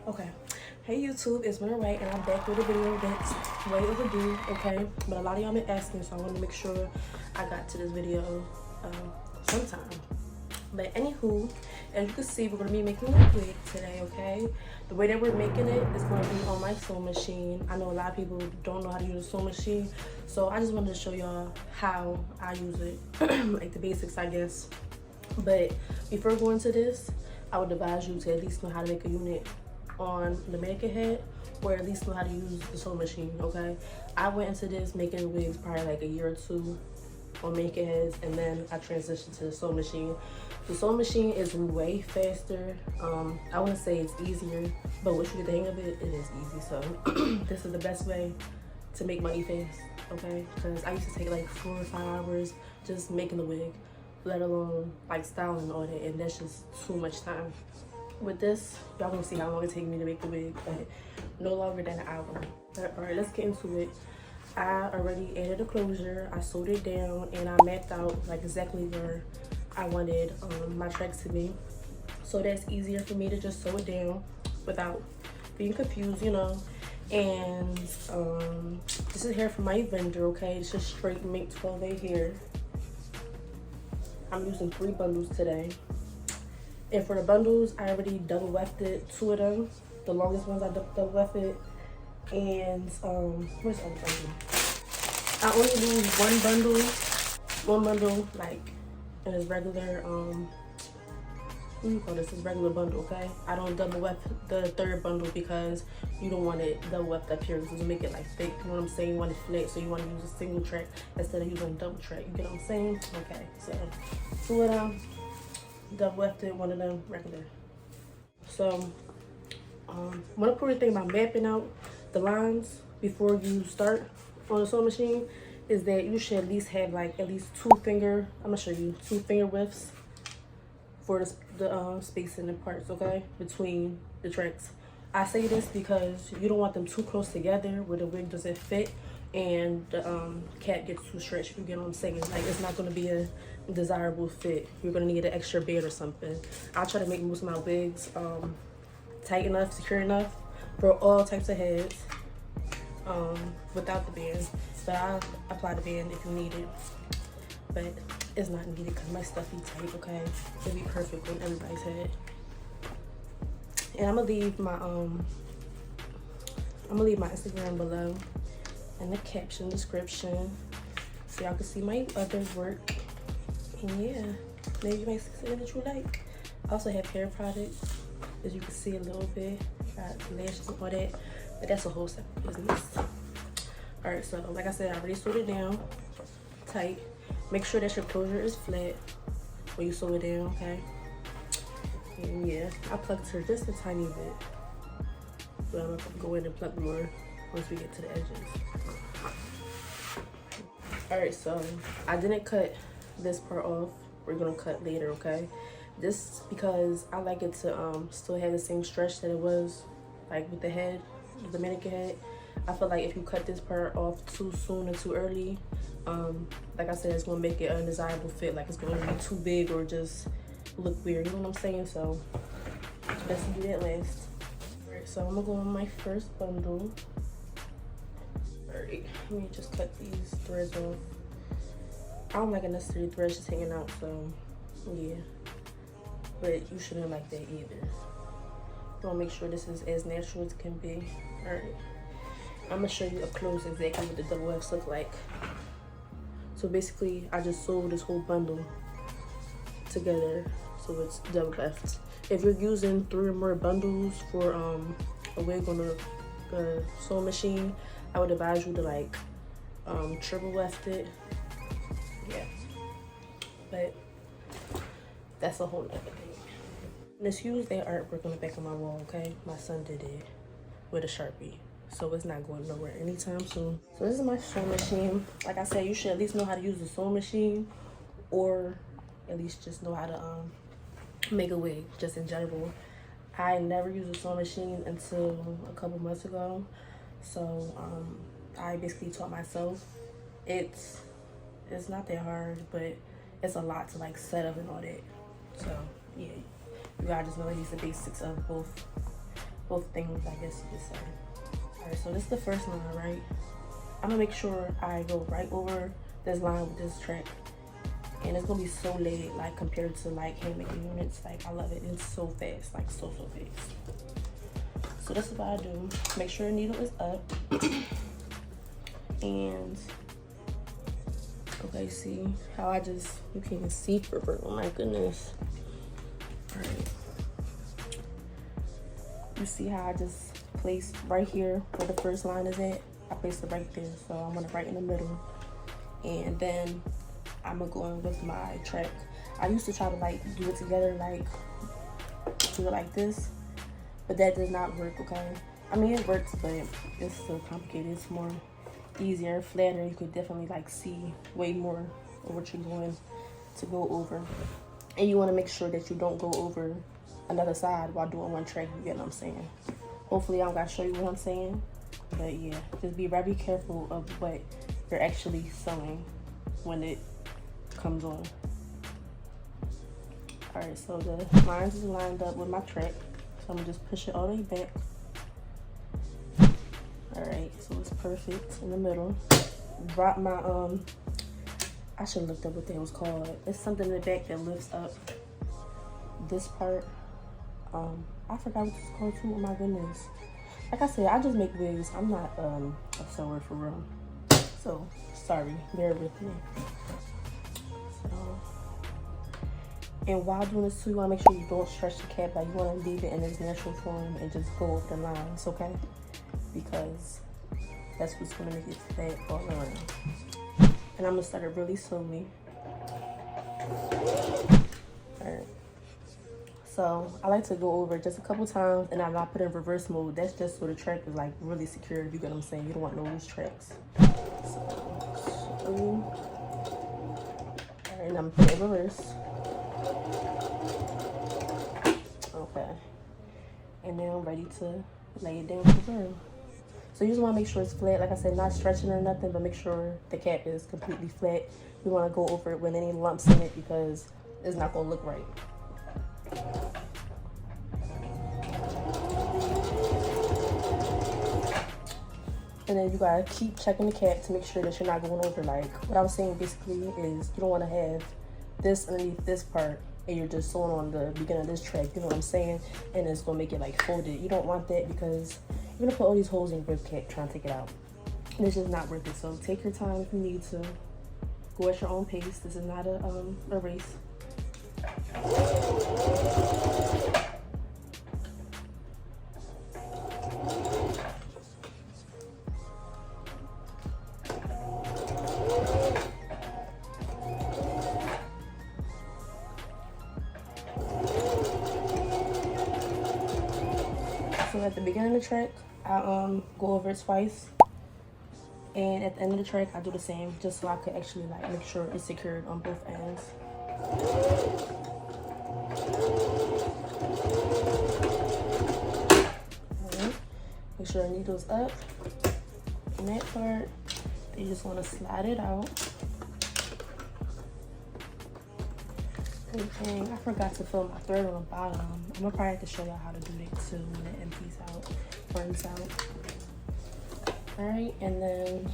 Okay. Hey YouTube, it's Winter White and I'm back with a video that's way overdue, okay? But a lot of y'all been asking, so I want to make sure I got to this video sometime. But anywho, as you can see, we're going to be making a wig today, okay? The way that we're making it is going to be on my sewing machine. I know a lot of people don't know how to use a sewing machine, so I just wanted to show y'all how I use it, like the basics, I guess. But before going into this, I would advise you to at least know how to make a unit on the mannequin head, or at least know how to use the sewing machine, okay? I went into this making wigs probably like a year or two on mannequin heads, and then I transitioned to the sewing machine. The sewing machine is way faster. I wouldn't say it's easier, but once you get the hang of it, it is easy. So this is the best way to make money fast, okay? Because I used to take like 4 or 5 hours just making the wig, let alone like styling and all that, and that's just too much time. With this, y'all gonna see how long it takes me to make the wig, but no longer than an hour. All right, let's get into it. I already added a closure, I sewed it down, and I mapped out like exactly where I wanted my tracks to be. So that's easier for me to just sew it down without being confused, you know. And this is hair from my vendor, okay? It's just straight Mink 12A hair. I'm using 3 bundles today. And for the bundles, I already double wefted 2 of them. The longest ones I double wefted. And where's the other bundle? I only lose one bundle like in this regular what do you call this? This regular bundle, okay? I don't double weft the 3rd bundle because you don't want it double weft up here because it'll make it like thick. You know what I'm saying? You want it flat, so you want to use a single track instead of using a double track. You get what I'm saying? Okay, so 2 of them double wefted, 1 of them regular. So one important thing about mapping out the lines before you start on the sewing machine is that you should at least have like at least 2 finger, I'm gonna show you, 2 finger widths for the spacing and parts, okay, between the tracks. I say this because you don't want them too close together where the wig doesn't fit and the cap gets too stretched. You get what I'm saying? Like, it's not going to be a desirable fit. You're going to need an extra band or something. I try to make most of my wigs tight enough, secure enough for all types of heads without the band. But I'll apply the band if you need it. But it's not needed because my stuff be tight, okay? It'll be perfect on everybody's head. And I'm gonna leave my Instagram below in the caption description so y'all can see my other work. And yeah, maybe you might see something that you like. I also have hair products, as you can see a little bit. Got lashes and all that, but that's a whole separate business. All right, so like I said, I already sewed it down tight. Make sure that your closure is flat when you sew it down, okay? And yeah, I plucked her just a tiny bit, but I'm gonna go in and pluck more once we get to the edges. All right, so I didn't cut this part off. We're gonna cut later, okay? This because I like it to still have the same stretch that it was like with the head, the mannequin head. I feel like if you cut this part off too soon or too early, like I said, it's gonna make it an undesirable fit. Like, it's gonna be too big or just look weird, you know what I'm saying? So it's best to do that last. All right, so I'm gonna go on my first bundle. All right, let me just cut these threads off. I don't like unnecessary threads just hanging out, so yeah. But you shouldn't like that either. You wanna make sure this is as natural as it can be. All right, I'm gonna show you up close exactly what the double wefts look like. So basically, I just sewed this whole bundle together, so it's double weft. If you're using 3 or more bundles for a wig on a sewing machine, I would advise you to like triple weft it. Yeah, but that's a whole nother thing. Let's use that artwork on the back of my wall, okay? My son did it with a Sharpie, so it's not going nowhere anytime soon. So this is my sewing machine. Like I said, you should at least know how to use the sewing machine, or at least just know how to make a wig, just in general. I never used a sewing machine until a couple months ago, so I basically taught myself. It's not that hard, but it's a lot to like set up and all that. So yeah, you gotta just know at least the basics of both both things, I guess you could say. All right, so this is the first line, right? I'm gonna make sure I go right over this line with this track, and it's gonna be so laid, like compared to like handmaking units. Like I love it. It's so fast, like so fast. So this is what I do. Make sure your needle is up, and okay, see how I just, you can't even see for oh my goodness. All right, you see how I just placed right here where the first line is at? I placed it right there, so I'm gonna right in the middle, and then I'm gonna go in with my track. I used to try to like do it together, like do it like this, but that does not work. Okay, I mean it works, but it's still complicated. It's more easier and flatter. You could definitely like see way more of what you're going to go over, and you want to make sure that you don't go over another side while doing one track. You get what I'm saying? Hopefully I don't gotta show you what I'm saying, but yeah, just be very careful of what you're actually sewing when it comes on. All right, so the lines is lined up with my track, so I'm gonna just push it all the way back. All right, so it's perfect in the middle. Drop my I should have looked up what that was called. It's something in the back that lifts up this part. I forgot what it's called too. Oh my goodness. Like I said, I just make wigs. I'm not a sewer for real. So sorry, bear with me. So, and while doing this too, you wanna make sure you don't stretch the cap. Like you wanna leave it in its natural form and just go over the lines, okay? Because that's what's gonna make it flat all around. And I'm gonna start it really slowly. Alright. So I like to go over it just a couple times, and I'm not put in reverse mode. That's just so the track is like really secure, if you get what I'm saying. You don't want no loose tracks. So, alright, I'm putting it in reverse. Okay. And then I'm ready to lay it down for real. So you just want to make sure it's flat. Like I said, not stretching or nothing, but make sure the cap is completely flat. You want to go over it with any lumps in it because it's not going to look right. And then you gotta keep checking the cap to make sure that you're not going over. Like what I was saying basically is you don't want to have this underneath this part and you're just sewing on the beginning of this track, you know what I'm saying? And it's gonna make it like folded. You don't want that because you're gonna put all these holes in your rib cap trying to take it out. And it's just not worth it. So take your time if you need to. Go at your own pace. This is not a race. So at the beginning of the track, I go over it twice, and at the end of the track, I do the same, just so I could actually like make sure it's secured on both ends. Right. Make sure the needle's up. In that part, you just want to slide it out. And I forgot to fill my thread on the bottom. I'm gonna probably have to show y'all how to do that too when it empties out, burns out. Alright, and then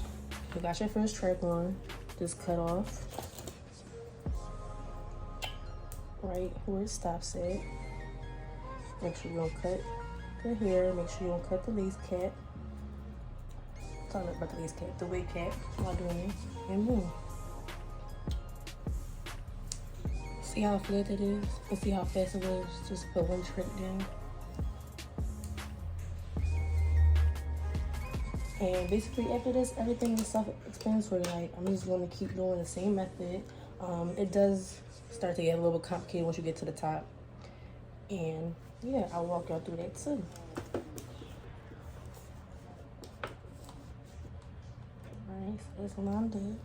you got your first track on. Just cut off right where it stops at. Make sure you don't cut the hair. Make sure you don't cut the lace cap. I'm talking about the lace cap, the wig cap while doing it. And boom. See how flat it is? And see how fast it was? Just put one track down. And basically after this, everything is self-explanatory. Like, I'm just going to keep doing the same method. It does start to get a little bit complicated once you get to the top. And yeah, I'll walk y'all through that too. Alright, so that's what I'm doing.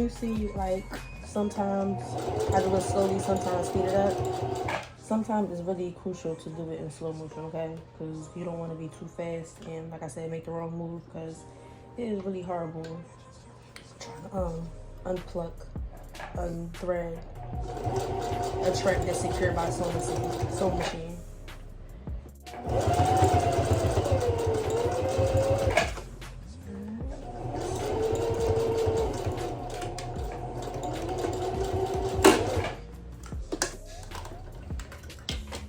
you see, like, sometimes I do it slowly, sometimes speed it up. Sometimes it's really crucial to do it in slow motion, okay? Because you don't want to be too fast and, like I said, make the wrong move, because it is really horrible trying to unplug, unthread a track that's secured by a sewing machine.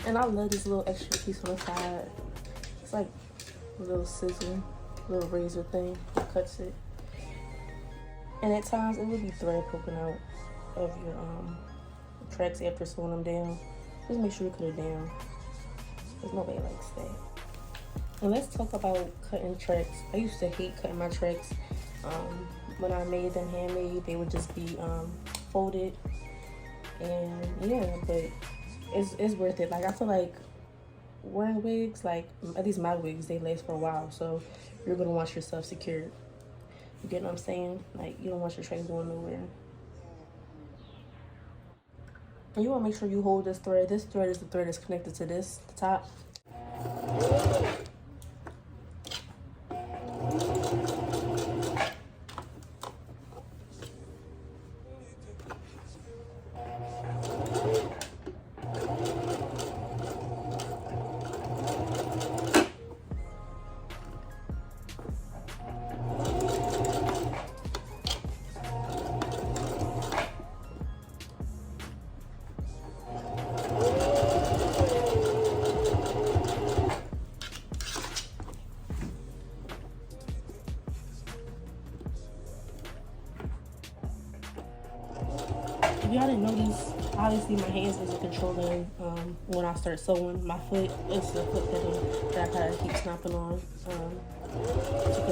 And I love this little extra piece on the side. It's like a little scissor, little razor thing that cuts it. And at times it will be thread poking out of your tracks after sewing them down. Just make sure you cut it down. There's nobody likes that. And let's talk about cutting tracks. I used to hate cutting my tracks. When I made them handmade, they would just be folded. And yeah, but it's worth it. Like, I feel like wearing wigs, like at least my wigs, they last for a while. So you're gonna want yourself secured. You get what I'm saying? Like, you don't want your tracks going nowhere. And you want to make sure you hold this thread. This thread is the thread that's connected to this, the top. If y'all didn't notice, obviously my hands isn't controlling when I start sewing. My foot is the foot pedal that I gotta keep snapping on to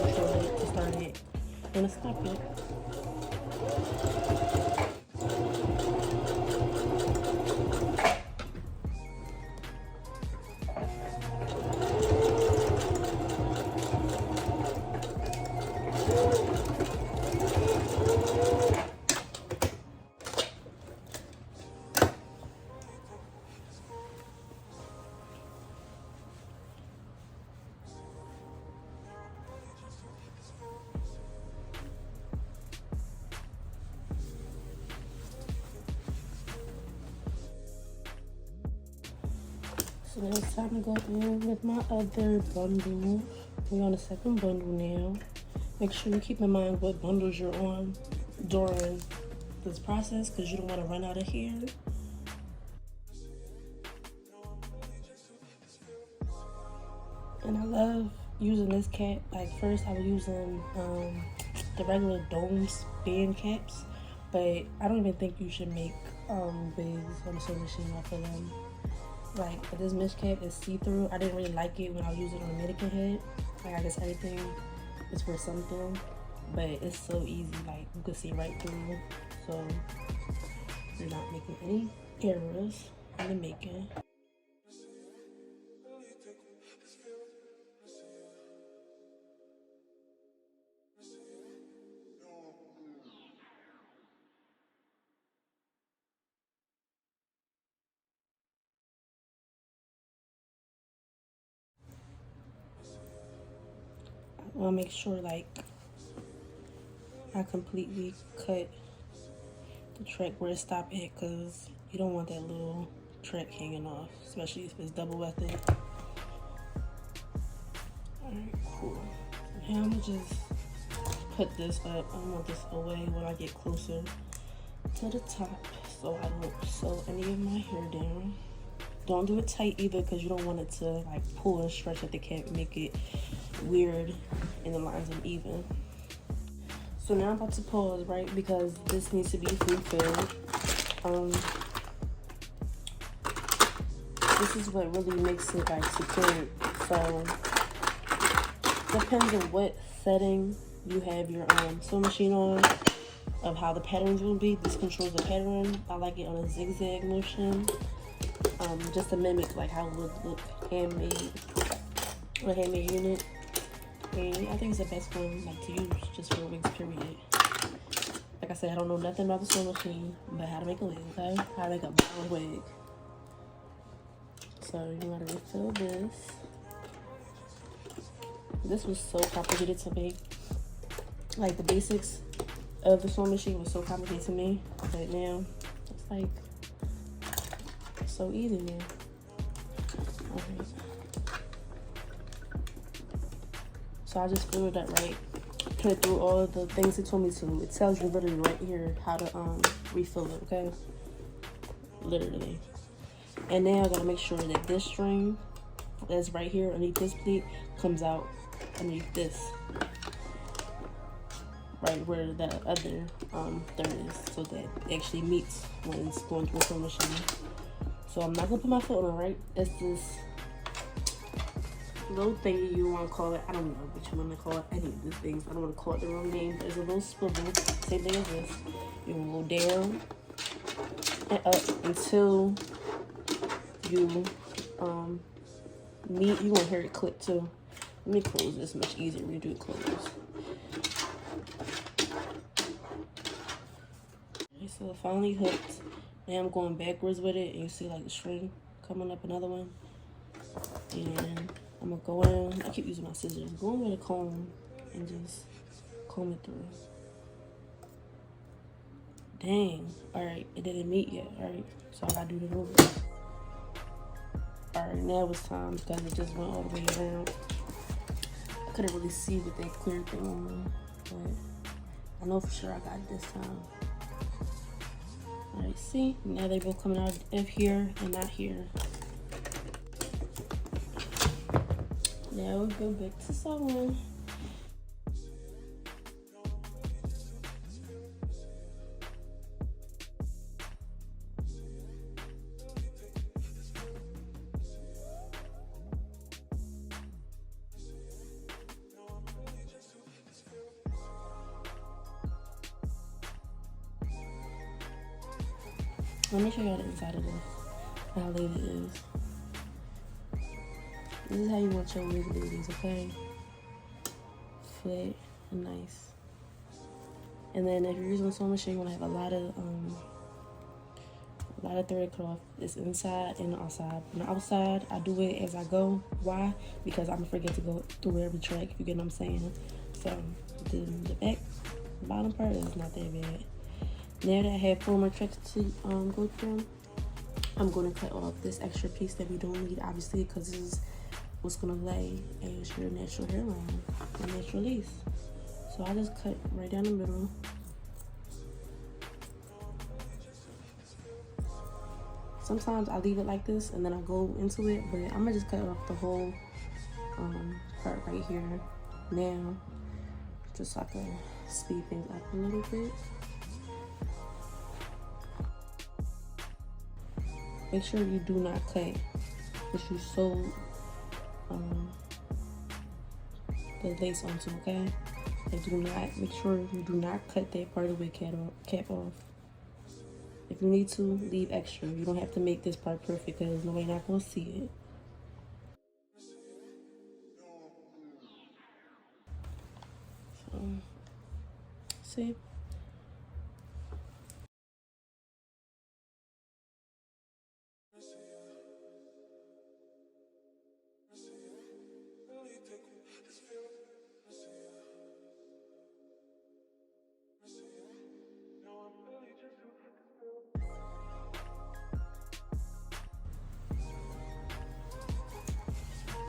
control it, to start it, and to stop it. So now it's time to go in with my other bundle. We're on the second bundle now. Make sure you keep in mind what bundles you're on during this process, because you don't want to run out of hair. And I love using this cap. Like, first I was using the regular domes band caps, but I don't even think you should make wigs on the sewing machine off of them. Like, this mesh cap is see-through. I didn't really like it when I was using it on a mannequin head. Like, I guess everything is for something, but it's so easy. Like, you can see right through, so you're not making any errors in the making. I want to make sure, like, I completely cut the track where it stopped at, because you don't want that little track hanging off, especially if it's double wefted. Alright, cool. So now I'm gonna just put this up. I want this away when I get closer to the top, so I don't sew any of my hair down. Don't do it tight either, because you don't want it to like pull and stretch at the cap and make it weird and the lines uneven. So now I'm about to pause, right, because this needs to be filled. This is what really makes it like secured. So depends on what setting you have your sewing machine on, of how the patterns will be. This controls the pattern. I like it on a zigzag motion, just to mimic like how it would look handmade, a handmade unit. And I think it's the best one like to use just for wigs, period. Like I said, I don't know nothing about the sewing machine, but how to make a wig, okay? How to make a brown wig. So you gotta refill this. This was so complicated to make. Like the basics of the sewing machine was so complicated to me, but now it's like so easy now. Alright. So I just filled it up right. Put it through all of the things it told me to. It tells you literally right here how to refill it, okay? Literally. And now I gotta make sure that this string that's right here underneath this pleat comes out underneath this. Right where the other third is, so that it actually meets when it's going through a sewing machine. So I'm not gonna put my foot on it, right? It's this little thingy you want to call it. I don't know what you want to call it. Any of these things. I don't want to call it the wrong name, but it's a little swivel. Same thing as this. You will go down and up until you meet. You want to hear it click too. Let me close this. Much easier when you do it close. So it finally hooked. Now I'm going backwards with it, and you see like the string coming up, another one. And I'm gonna go in. I keep using my scissors. Go in with a comb and just comb it through. Dang. All right, it didn't meet yet. All right, so I gotta do the over. All right, now it's time because it just went all the way around. I couldn't really see with that clear thing on, but I know for sure I got it this time. All right, see? Now they both coming out of here and not here. Now we'll go back to sewing. Let me show y'all the inside of this, how laid it is. This is how you want your wig ladies, okay? Flat and nice. And then if you're using a sewing machine, you want to have a lot of thread cloth. It's inside and outside. On the outside, I do it as I go. Why? Because I'm gonna forget to go through every track, if you get what I'm saying. So the back, bottom part is not that bad. Now that I have 4 more tracks to go through, I'm going to cut off this extra piece that we don't need, obviously, because this is what's going to lay as your natural hairline, your natural lace. So I just cut right down the middle. Sometimes I leave it like this and then I go into it, but I'm going to just cut off the whole part right here now, just so I can speed things up a little bit. Make sure you do not cut what you sewed the lace onto, okay? And do not, make sure you do not cut that part of the cap off. If you need to, leave extra. You don't have to make this part perfect because nobody's not gonna see it. So, see?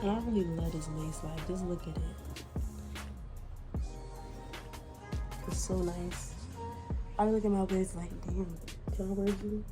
And I really love this lace, like, just look at it. It's so nice. I look at my waist like, damn, can I wear you?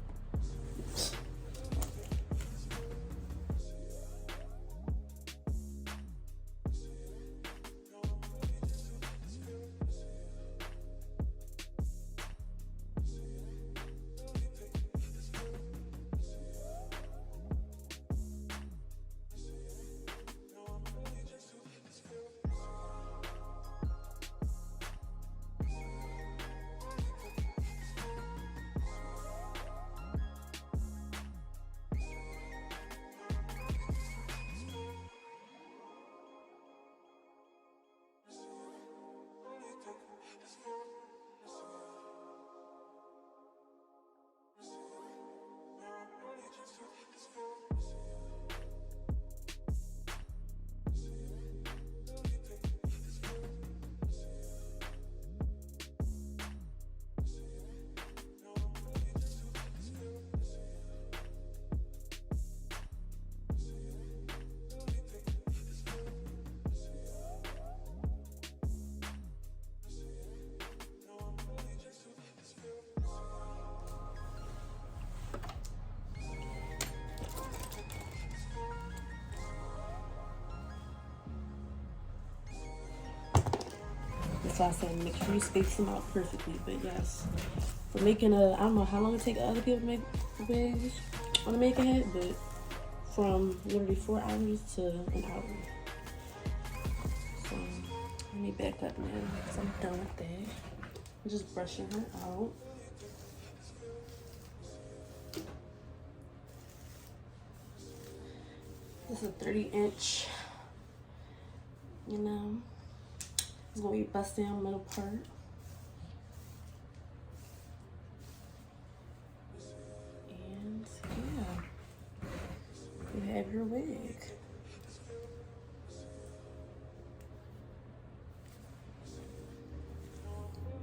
That's why I said make sure you space them out perfectly. But yes, for making I don't know how long it take other people to make wigs on a makeup head, but from literally 4 hours to an hour. So let me back up now because I'm done with that. I'm just brushing her out. This is a 30-inch, you know. It's gonna be busting on the middle part. And yeah, you have your wig.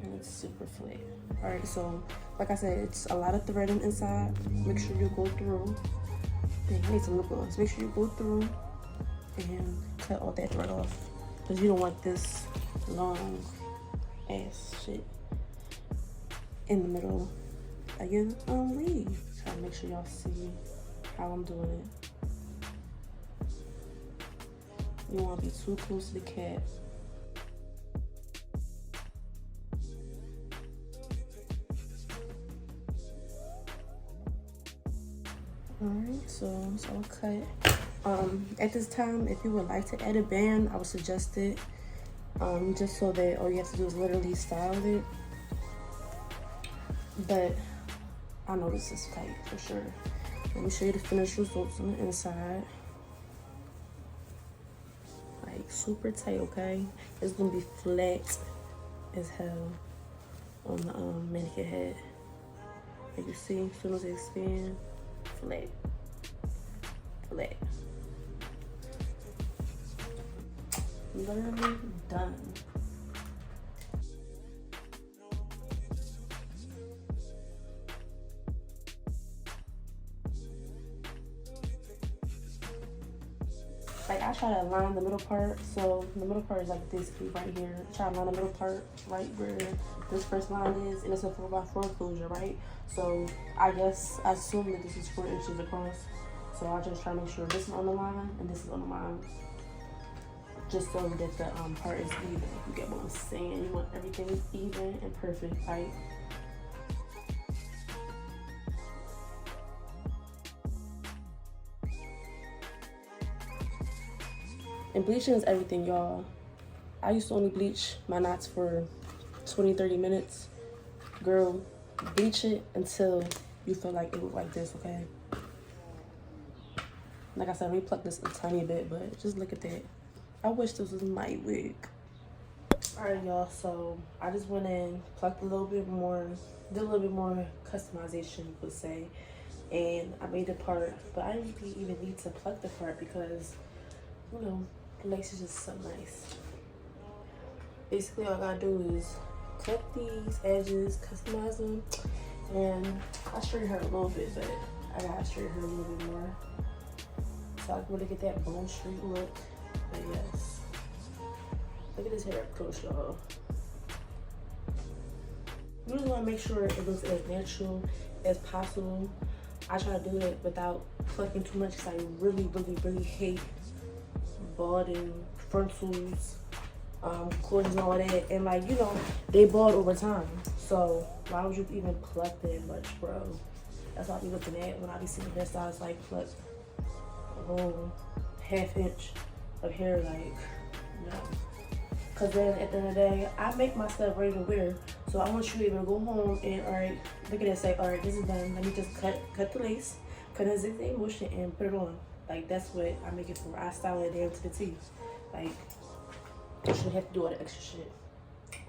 And it's super flat. Alright, so like I said, it's a lot of threading inside. Make sure you go through. Dang, I need some lip gloss. Make sure you go through and cut all that thread off. Because you don't want this long ass shit in the middle of your wig. Try to make sure y'all see how I'm doing it. You don't want to be too close to the cap. Alright, so it's all cut. At this time, if you would like to add a band, I would suggest it. Just so that all you have to do is literally style it. But I know this is tight for sure. Let me show you the finished results on the inside. Like super tight, okay? It's gonna be flat as hell on the mannequin head. Like you see, as soon as it expands, flat. Flat. Literally done. Like I try to line the middle part, so the middle part is like this right here. Try to line the middle part right where this first line is, and it's a 4x4 closure, right? So I guess I assume that this is 4 inches across. So I just try to make sure this is on the line and this is on the line, just so that the part is even. You get what I'm saying? You want everything even and perfect, right? And bleaching is everything, y'all. I used to only bleach my knots for 20-30 minutes. Girl, bleach it until you feel like it look like this, okay? Like I said, let me pluck this a tiny bit, but just look at that. I wish this was my wig. Alright, y'all, so I just went in, plucked a little bit more, did a little bit more customization, you could say. And I made the part, but I didn't even need to pluck the part because, you know, the lace is just so nice. Basically, all I gotta do is cut these edges, customize them, and I straighten her a little bit, but I gotta straighten her a little bit more so I can really get that bone street look. But yes, look at this hair up close, y'all. You just want to make sure it looks as natural as possible. I try to do it without plucking too much because I really hate balding frontals, cords and all that. And like, you know, they bald over time. So why would you even pluck that much, bro? That's what I be looking at when I be seeing hairstyles like pluck a whole ½ inch of hair, like, no. Cause then at the end of the day, I make my stuff ready to wear. So I want you to be able to go home and, all right, look at it and say, all right, this is done. Let me just cut the lace, cut a zigzag motion and put it on. Like, that's what I make it for. I style it down to the T. Like, you shouldn't have to do all the extra shit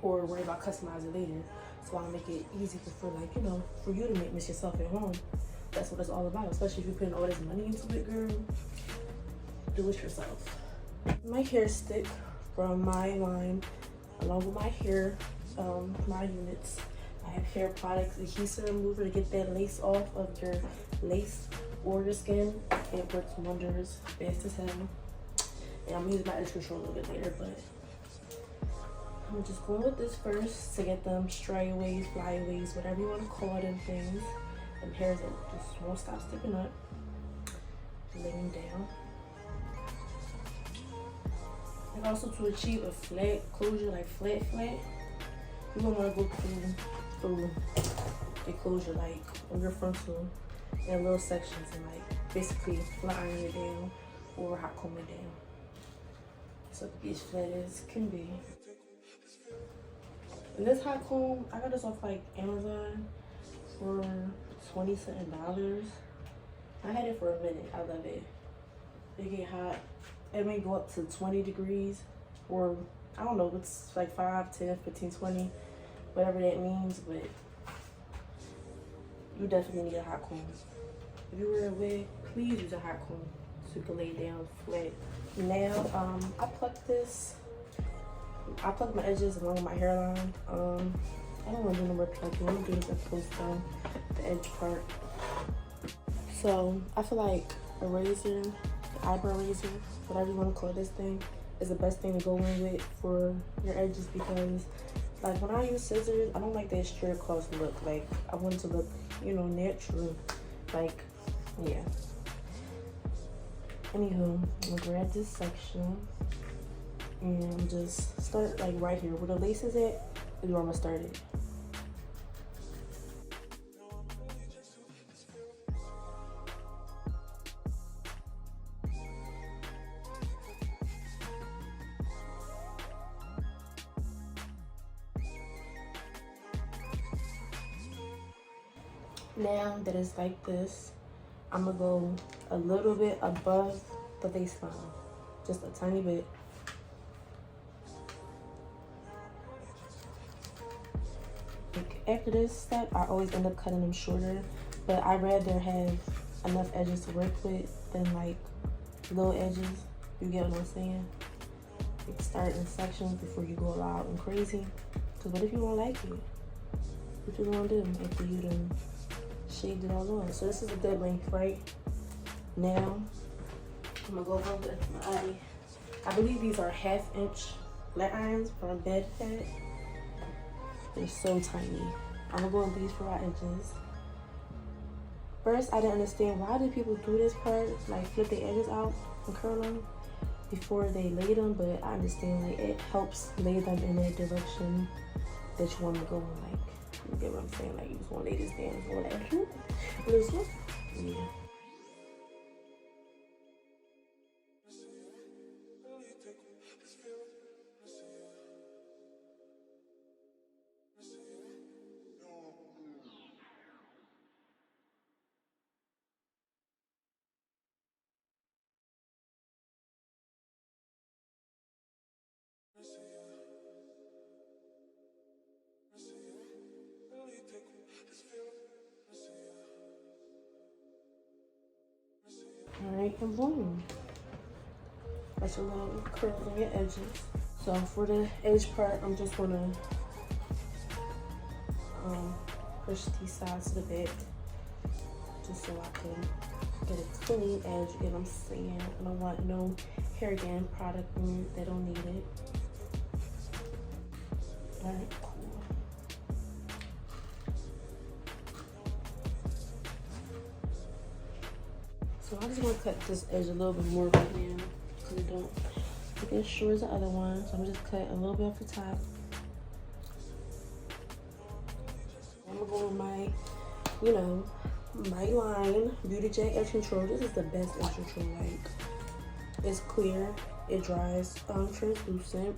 or worry about customizing later. So I make it easy for like, you know, for you to make this yourself at home. That's what it's all about, especially if you're putting all this money into it, girl. Do it yourself. My hair stick from my line, along with my hair, my units. I have hair products, adhesive remover to get that lace off of your lace or your skin. It works wonders, fast as hell. And I'm using my edge control a little bit later, but I'm just going with this first to get them strayaways, flyaways, whatever you want to call them things. Them hairs that just won't stop sticking up. Lay them down. And also to achieve a flat closure, like flat, you don't want to go through the closure, like on your frontal in little sections, and like basically flat iron it down or hot comb it down. So it can be as flat as can be. And this hot comb, I got this off like Amazon for $20-something. I had it for a minute. I love it. It get hot. It may go up to 20 degrees, or I don't know, it's like 5, 10, 15, 20, whatever that means, but you definitely need a hot comb. If you wear a wig, please use a hot comb so you can lay down flat. Now, I plucked this. I plucked my edges along with my hairline. I don't want to do no more plucking. I'm gonna do this up close down the edge part. So I feel like a razor, the eyebrow razor, whatever you want to call this thing, is the best thing to go in with for your edges, because like when I use scissors, I don't like that straight across look. Like I want it to look, you know, natural. Like, yeah. Anywho, I'm gonna grab this section and just start like right here where the lace is at, is where I'm gonna start it. Now that it's like this, I'm gonna go a little bit above the lace line, just a tiny bit. Like after this step, I always end up cutting them shorter, but I'd rather have enough edges to work with than like little edges. You get what I'm saying? Like start in sections before you go loud and crazy. Cause what if you don't like it? What you gonna do after you done shaved it all on? So this is a good length, right? Now I'm gonna go over with my, I believe these are 1/2 inch flat irons from Bed Head. They're so tiny. I'm gonna go and these for our edges. First, I didn't understand why did people do this part, like flip the edges out and curl them before they lay them, but I understand like it helps lay them in that direction that you want to go in. Like, you get what I'm saying? Like you just want to lay this down, you want that. This one, yeah. Alright, and boom. That's your little curls on your edges. So for the edge part, I'm just gonna push these sides to the back just so I can get a clean edge. You know what I'm saying? I don't want no hair again product in it. They don't need it. Alright, cool. So I'm just gonna cut this edge a little bit more right now because it don't look as short as the other one. So I'm just cut a little bit off the top. I'm gonna go with my, you know, my line Beauty Jet Edge Control. This is the best edge control. Like, it's clear, it dries, translucent,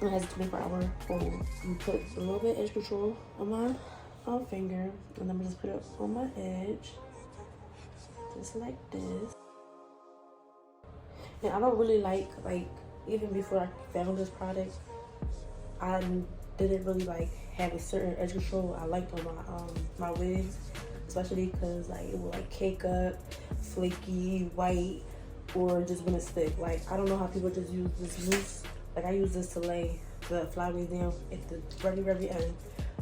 and it has a 24-hour hold. You put a little bit of edge control on my finger, and I'm gonna just put it on my edge. Just like this. And I don't really like even before I found this product, I didn't really like have a certain edge control I liked on my wigs, especially because like it will like cake up, flaky, white, or just when it stick. Like I don't know how people just use this loose. Like I use this to lay the flyaways down at the very end,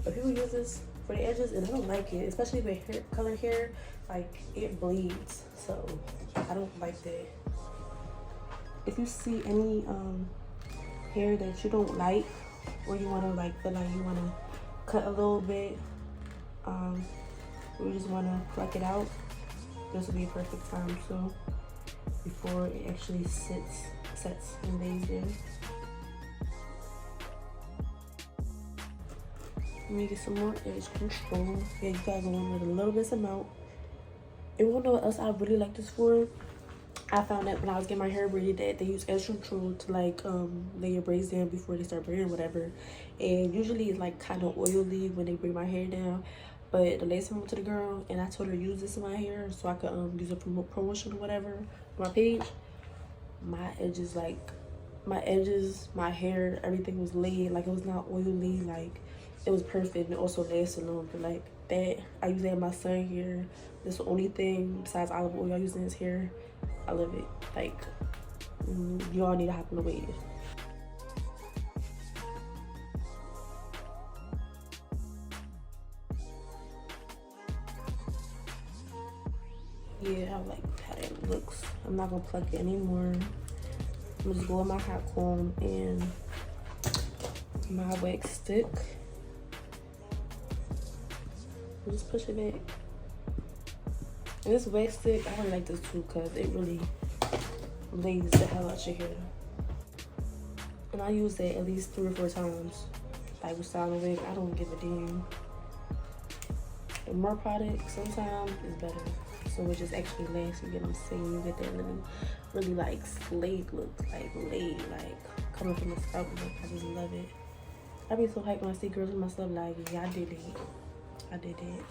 but people use this for the edges and I don't like it, especially with hair, colored hair. Like it bleeds, so I don't like that. If you see any hair that you don't like, or you want to like feel like you want to cut a little bit, or you just want to pluck it out, this would be a perfect time. So before it actually sets and lays there. Let me get some more edge control. Yeah, you gotta go in with a little bit amount. And you wanna know what else I really like this for? I found out when I was getting my hair braided that they use edge control to like lay your braids down before they start braiding or whatever. And usually it's like kind of oily when they braid my hair down. But the last time I went to the girl and I told her to use this in my hair so I could use it for promotion or whatever on my page, my edges, my hair, everything was laid. Like, it was not oily. Like, it was perfect. And it also lasted longer. Like that, I use that in my son hair. That's the only thing besides olive oil I use in his hair. I love it. Like, you all need to hop on the wave. Yeah, I like how it looks. I'm not gonna pluck it anymore. I'm gonna just go with my hot comb and my wax stick. I'll just push it back. And this wax stick, I really like this too because it really lays the hell out your hair. And I use that at least 3 or 4 times. Like with styling wig, I don't give a damn. And more product sometimes is better. So it just actually lasts, you get what I'm saying? You get that really like slayed look, like laid, like coming from the scalp look. I just love it. I be so hyped when I see girls with my stuff like, yeah, I did it. I did it.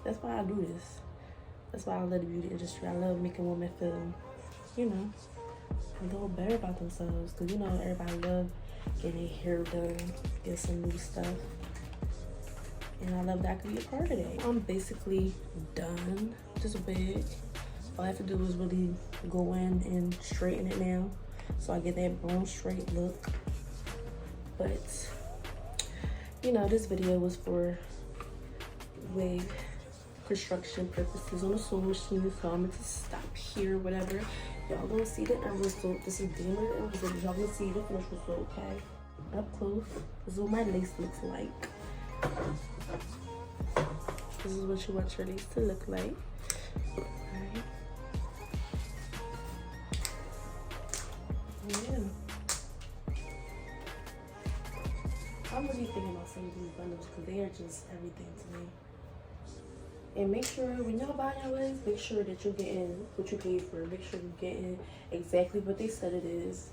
That's why I do this. That's why I love the beauty industry. I love making women feel, you know, a little better about themselves. Because, you know, everybody love getting their hair done, get some new stuff. And I love that I could be a part of that. I'm basically done with this wig. All I have to do is really go in and straighten it now. So I get that bone straight look. But, you know, this video was for wig construction purposes on a sewing machine, so I'm going to stop here, whatever. Y'all gonna see the end result. This is the end result. Y'all gonna see the finished result, okay? Up close. This is what my lace looks like. This is what you want your lace to look like. Alright. Yeah. I'm really thinking about some of these bundles because they are just everything to me. And make sure when y'all buy your wigs, make sure that you're getting what you paid for. Make sure you're getting exactly what they said it is,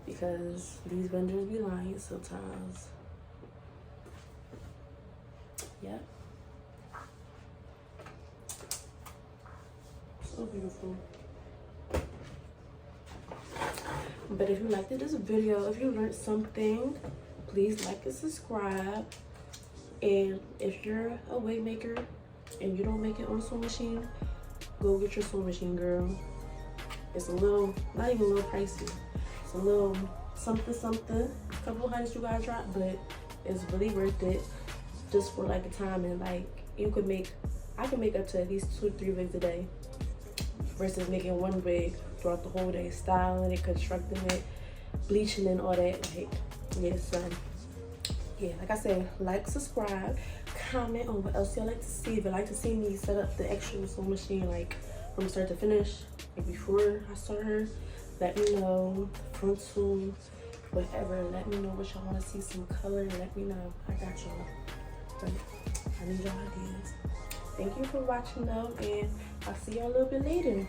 because these vendors be lying sometimes. Yep. So beautiful. But if you liked this video, if you learned something, please like and subscribe. And if you're a wig maker and you don't make it on a sewing machine, go get your sewing machine, girl. It's a little, not even a little pricey. It's a little something, a couple hundreds you gotta drop, but it's really worth it just for like the time. And like, you could make, I can make up to at least 2 or 3 wigs a day versus making one wig throughout the whole day, styling it, constructing it, bleaching and all that. Like, yeah, son. Yeah, like I said, like, subscribe, comment on what else y'all like to see. If you like to see me set up the actual sewing machine, like from start to finish, like before I start her, let me know. Frontal, whatever, let me know what y'all want to see, some color, let me know. I got y'all. But I need your ideas. Thank you for watching though, and I'll see y'all a little bit later.